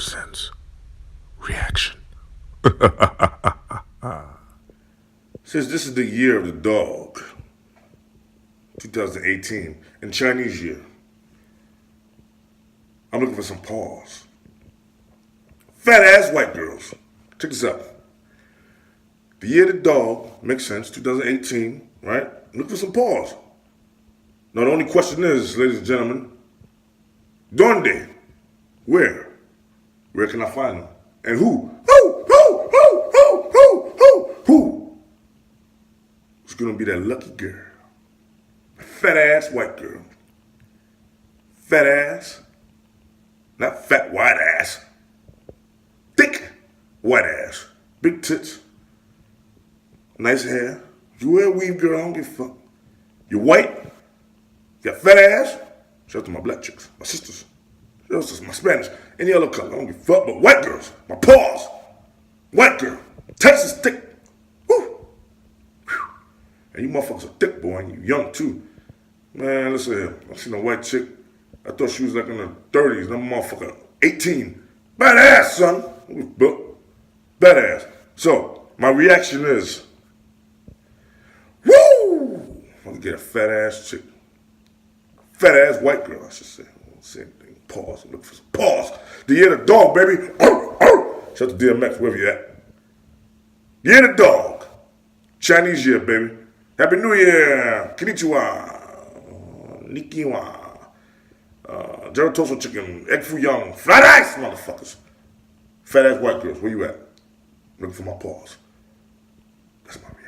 presents reaction. Since this is the year of the dog, 2018, in Chinese year, I'm looking for some paws. Fat ass white girls. Check this out. The year of the dog makes sense, 2018, right? Look for some paws. Now the only question is, ladies and gentlemen, ¿dónde? Where? Where can I find them? And who? Who? It's gonna be that lucky girl. Fat ass white girl. Fat ass. Not fat white ass. Thick white ass. Big tits. Nice hair. If you wear a weave, girl, I don't give a fuck. You're white. You got fat ass. Shout out to my black chicks, my sisters. Shout out to my Spanish. Any other color, I don't give a fuck. But white girls, my paws. White girl. Texas thick. Woo. Whew. And you motherfuckers are thick, boy, and you young too. Man, listen here. I seen a white chick. I thought she was like in her 30s. That motherfucker 18. Badass, son. Badass. So, my reaction is, woo! I'm gonna get a fat ass chick. Fat ass white girl, I should say. Same thing. Pause. Look for some pause. The year of the dog, baby. Shout out to DMX, wherever you at. The year of the dog. Chinese year, baby. Happy New Year. Konnichiwa. Nikiwa. Geratoso chicken. Egg foo young. Fat ass motherfuckers. Fat ass white girls, where you at? Looking for my paws. That's my reaction.